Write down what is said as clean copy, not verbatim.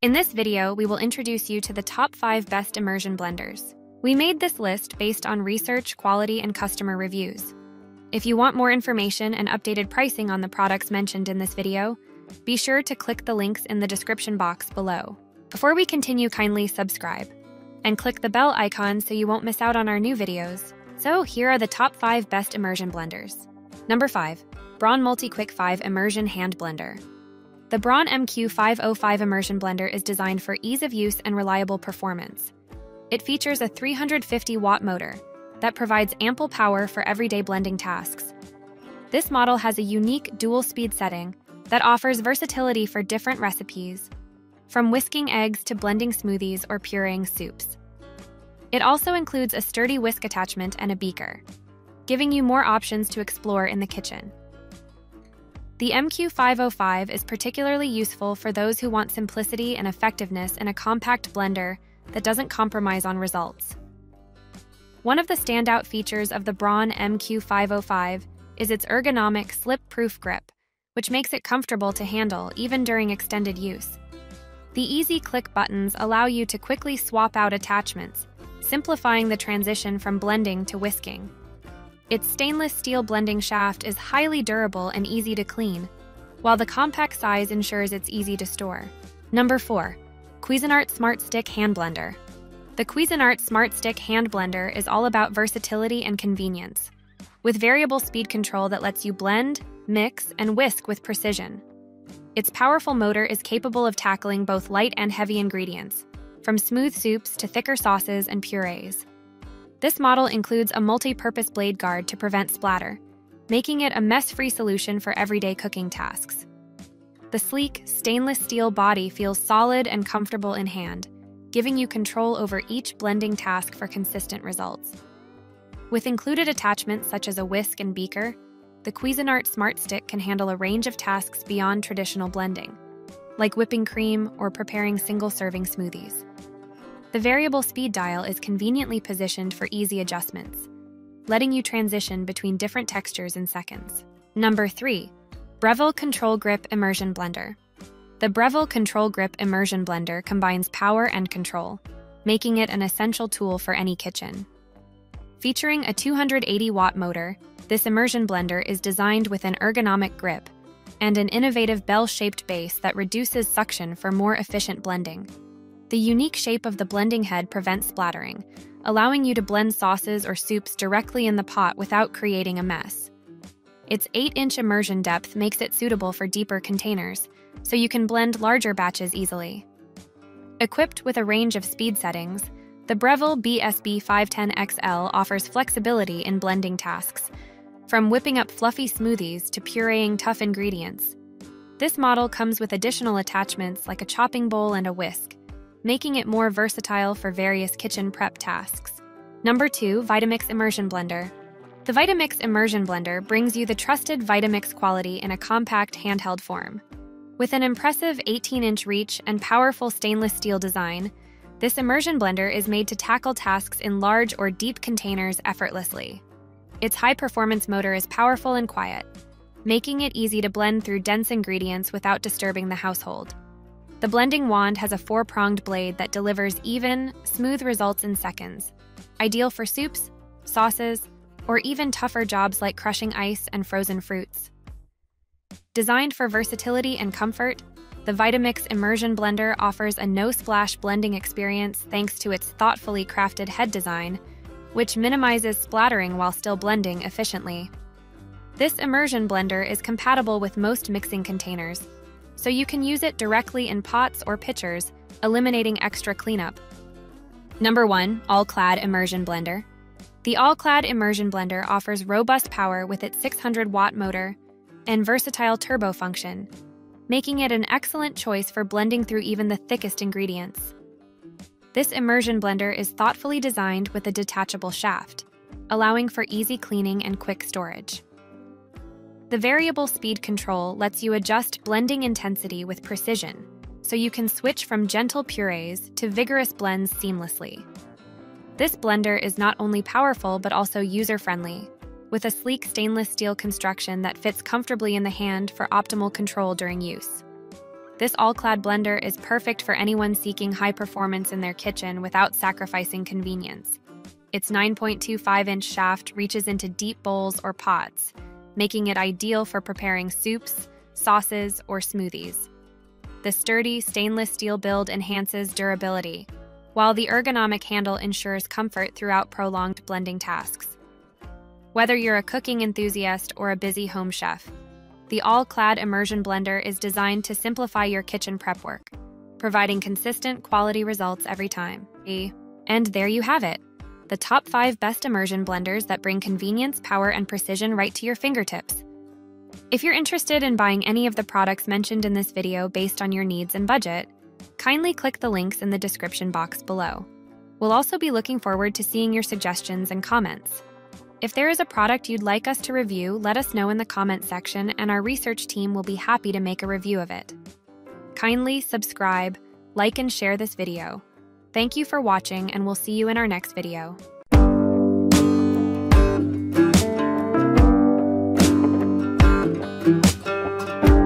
In this video, we will introduce you to the top 5 best immersion blenders. We made this list based on research, quality, and customer reviews. If you want more information and updated pricing on the products mentioned in this video, be sure to click the links in the description box below. Before we continue, kindly subscribe and click the bell icon so you won't miss out on our new videos. So here are the top 5 best immersion blenders. Number 5. Braun Multi-Quick 5 Immersion Hand Blender. The Braun MQ505 Immersion Blender is designed for ease of use and reliable performance. It features a 350-watt motor that provides ample power for everyday blending tasks. This model has a unique dual-speed setting that offers versatility for different recipes, from whisking eggs to blending smoothies or pureeing soups. It also includes a sturdy whisk attachment and a beaker, giving you more options to explore in the kitchen. The MQ505 is particularly useful for those who want simplicity and effectiveness in a compact blender that doesn't compromise on results. One of the standout features of the Braun MQ505 is its ergonomic, slip-proof grip, which makes it comfortable to handle even during extended use. The easy click buttons allow you to quickly swap out attachments, simplifying the transition from blending to whisking. Its stainless steel blending shaft is highly durable and easy to clean, while the compact size ensures it's easy to store. Number 4. Quinnart Smart Stick Hand Blender. The Quinnart Smart Stick Hand Blender is all about versatility and convenience, with variable speed control that lets you blend, mix, and whisk with precision. Its powerful motor is capable of tackling both light and heavy ingredients, from smooth soups to thicker sauces and purees. This model includes a multi-purpose blade guard to prevent splatter, making it a mess-free solution for everyday cooking tasks. The sleek, stainless steel body feels solid and comfortable in hand, giving you control over each blending task for consistent results. With included attachments such as a whisk and beaker, the Quinnart Smart Stick can handle a range of tasks beyond traditional blending, like whipping cream or preparing single-serving smoothies. The variable speed dial is conveniently positioned for easy adjustments, letting you transition between different textures in seconds. Number 3. Brevel Control Grip Immersion Blender. The Brevel Control Grip Immersion Blender combines power and control, making it an essential tool for any kitchen. Featuring a 280-watt motor, this immersion blender is designed with an ergonomic grip and an innovative bell-shaped base that reduces suction for more efficient blending. The unique shape of the blending head prevents splattering, allowing you to blend sauces or soups directly in the pot without creating a mess. Its 8-inch immersion depth makes it suitable for deeper containers, so you can blend larger batches easily. Equipped with a range of speed settings, the Brevel BSB 510XL offers flexibility in blending tasks, from whipping up fluffy smoothies to pureeing tough ingredients. This model comes with additional attachments like a chopping bowl and a whisk, making it more versatile for various kitchen prep tasks. Number 2. Vitamix Immersion Blender. The Vitamix Immersion Blender brings you the trusted Vitamix quality in a compact handheld form. With an impressive 18-inch reach and powerful stainless steel design, this immersion blender is made to tackle tasks in large or deep containers effortlessly. Its high-performance motor is powerful and quiet, making it easy to blend through dense ingredients without disturbing the household. The blending wand has a 4-pronged blade that delivers even, smooth results in seconds, ideal for soups, sauces, or even tougher jobs like crushing ice and frozen fruits. Designed for versatility and comfort, the Vitamix Immersion Blender offers a no-splash blending experience thanks to its thoughtfully crafted head design, which minimizes splattering while still blending efficiently. This immersion blender is compatible with most mixing containers, so you can use it directly in pots or pitchers, eliminating extra cleanup. Number 1. AllClad Immersion Blender. The AllClad Immersion Blender offers robust power with its 600-watt motor and versatile turbo function, making it an excellent choice for blending through even the thickest ingredients. This immersion blender is thoughtfully designed with a detachable shaft, allowing for easy cleaning and quick storage. The variable speed control lets you adjust blending intensity with precision, so you can switch from gentle purees to vigorous blends seamlessly. This blender is not only powerful but also user-friendly, with a sleek stainless steel construction that fits comfortably in the hand for optimal control during use. This AllClad blender is perfect for anyone seeking high performance in their kitchen without sacrificing convenience. Its 9.25-inch shaft reaches into deep bowls or pots, making it ideal for preparing soups, sauces, or smoothies. The sturdy stainless steel build enhances durability, while the ergonomic handle ensures comfort throughout prolonged blending tasks. Whether you're a cooking enthusiast or a busy home chef, the AllClad Immersion blender is designed to simplify your kitchen prep work, providing consistent quality results every time. And there you have it, the top 5 best immersion blenders that bring convenience, power, and precision right to your fingertips. If you're interested in buying any of the products mentioned in this video based on your needs and budget, kindly click the links in the description box below. We'll also be looking forward to seeing your suggestions and comments. If there is a product you'd like us to review, let us know in the comment section and our research team will be happy to make a review of it. Kindly subscribe, like, and share this video. Thank you for watching, and we'll see you in our next video.